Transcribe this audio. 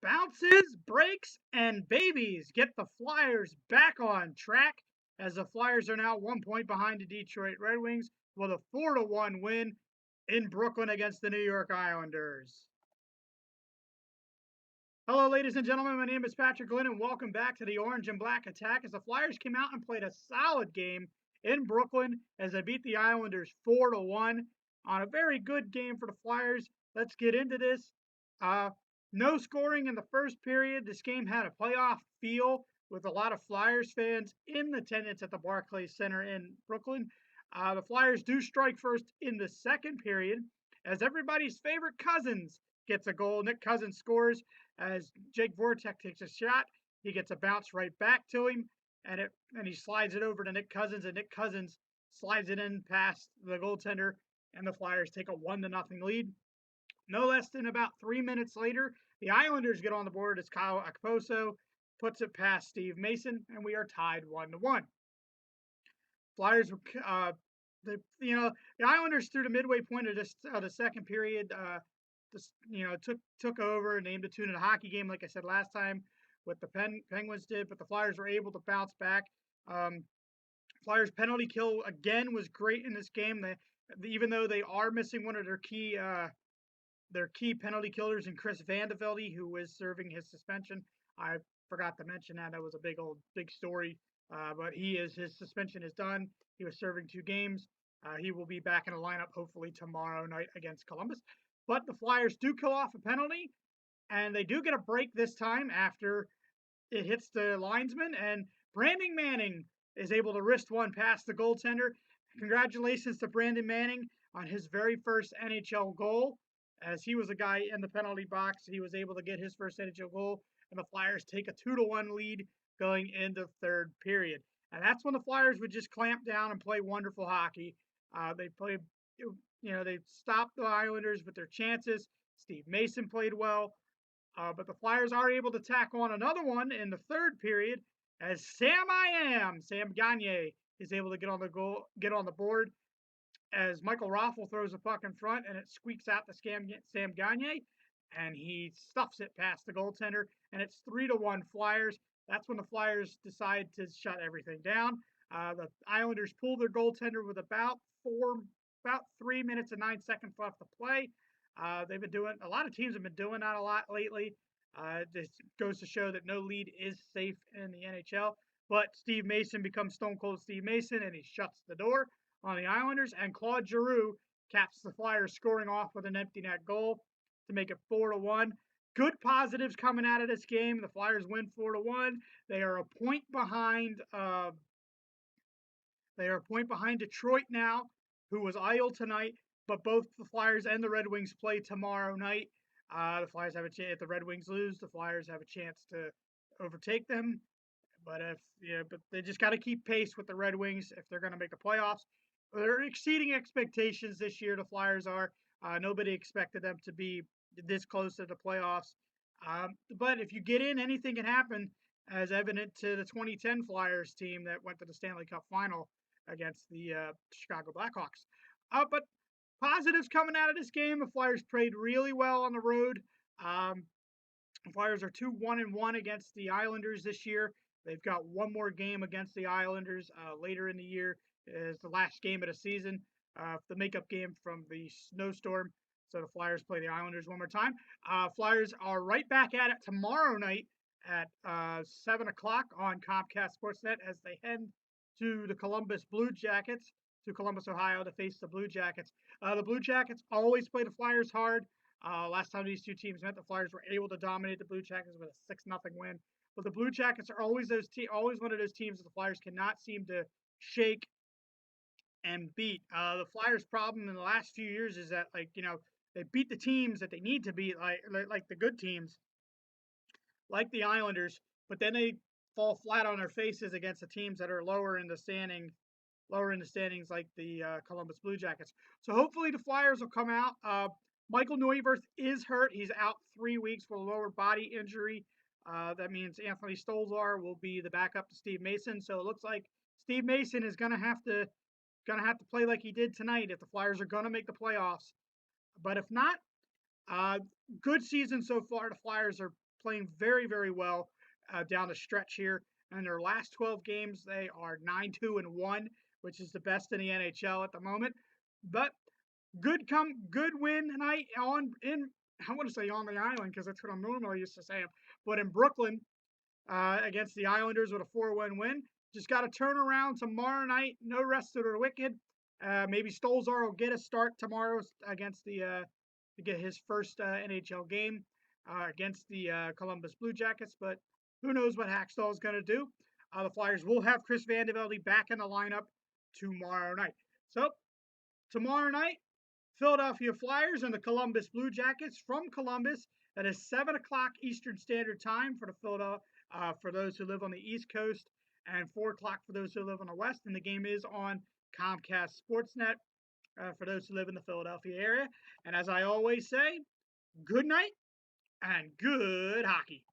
Bounces, breaks, and babies get the Flyers back on track as the Flyers are now 1 point behind the Detroit Red Wings with a 4-1 win in Brooklyn against the New York Islanders. Hello, ladies and gentlemen. My name is Patrick Glenn, and welcome back to the Orange and Black Attack as the Flyers came out and played a solid game in Brooklyn as they beat the Islanders 4-1 on a very good game for the Flyers. Let's get into this. No scoring in the first period. This game had a playoff feel with a lot of Flyers fans in attendance at the Barclays Center in Brooklyn. The Flyers do strike first in the second period as everybody's favorite Cousins gets a goal. Nick Cousins scores as Jake Voracek takes a shot. He gets a bounce right back to him, and he slides it over to Nick Cousins, and Nick Cousins slides it in past the goaltender, and the Flyers take a 1-0 lead. No less than about 3 minutes later, the Islanders get on the board as Kyle Okposo puts it past Steve Mason, and we are tied 1-1. Flyers, the Islanders through the midway point of the second period, took over and named a tune in a hockey game, like I said last time, what the Penguins did, but the Flyers were able to bounce back. Flyers penalty kill again was great in this game. Even though they are missing one of their key penalty killers in Chris Vandevelde, who is serving his suspension. I forgot to mention that. That was a big story. But his suspension is done. He was serving 2 games. He will be back in the lineup hopefully tomorrow night against Columbus. But the Flyers do kill off a penalty, and they do get a break this time after it hits the linesman, and Brandon Manning is able to wrist one past the goaltender. Congratulations to Brandon Manning on his very first NHL goal. As he was a guy in the penalty box, he was able to get his first NHL goal, and the Flyers take a 2-1 lead going into third period. And that's when the Flyers would just clamp down and play wonderful hockey. They stopped the Islanders with their chances. Steve Mason played well, but the Flyers are able to tack on another one in the third period as Sam Gagner is able to get on the board as Michael Raffl throws a puck in front and it squeaks out to Sam Gagner, and he stuffs it past the goaltender, and it's 3-1 Flyers. That's when the Flyers decide to shut everything down. The Islanders pull their goaltender with about 3 minutes and 9 seconds left to play. A lot of teams have been doing that a lot lately. This goes to show that no lead is safe in the NHL. But Steve Mason becomes Stone Cold Steve Mason, and he shuts the door on the Islanders. And Claude Giroux caps the Flyers, scoring off with an empty net goal to make it 4-1. Good positives coming out of this game. The Flyers win 4-1. They are a point behind. Detroit now, who was idle tonight. But both the Flyers and the Red Wings play tomorrow night. The Flyers have a chance. If the Red Wings lose, the Flyers have a chance to overtake them. But they just got to keep pace with the Red Wings if they're going to make the playoffs. They're exceeding expectations this year. The Flyers are. Nobody expected them to be this close to the playoffs. But if you get in, anything can happen, as evident to the 2010 Flyers team that went to the Stanley Cup final against the Chicago Blackhawks. But positives coming out of this game: the Flyers played really well on the road. The Flyers are 2-1-1 against the Islanders this year. They've got one more game against the Islanders later in the year. Is the last game of the season, the makeup game from the snowstorm. So the Flyers play the Islanders one more time. Flyers are right back at it tomorrow night at 7 o'clock on Comcast Sportsnet as they head to the Columbus Blue Jackets, to Columbus, Ohio, to face the Blue Jackets. The Blue Jackets always play the Flyers hard. Last time these two teams met, the Flyers were able to dominate the Blue Jackets with a 6-0 win. But the Blue Jackets are always one of those teams that the Flyers cannot seem to shake and beat. The Flyers' problem in the last few years is that, they beat the teams that they need to beat, like the good teams, like the Islanders, but then they fall flat on their faces against the teams that are lower in the standings, like the Columbus Blue Jackets. So hopefully the Flyers will come out. Michael Neuwirth is hurt. He's out 3 weeks for a lower body injury. That means Anthony Stolzar will be the backup to Steve Mason. So it looks like Steve Mason is gonna have to play like he did tonight if the Flyers are gonna make the playoffs. But if not, good season so far. The Flyers are playing very, very well down the stretch here. In their last 12 games, they are 9-2-1, which is the best in the NHL at the moment. But good win tonight I want to say on the island because that's what I'm normally used to saying, but in Brooklyn against the Islanders with a 4-1 win. Just got to turn around tomorrow night. No rest of the wicked. Maybe Stolzar will get a start tomorrow against to get his first NHL game against the Columbus Blue Jackets. But who knows what Hackstall is going to do? The Flyers will have Chris Vandevelde back in the lineup tomorrow night. So tomorrow night, Philadelphia Flyers and the Columbus Blue Jackets from Columbus. That is 7 o'clock Eastern Standard Time for the for those who live on the East Coast, and 4 o'clock for those who live on the West. And the game is on Comcast Sportsnet for those who live in the Philadelphia area. And as I always say, good night and good hockey.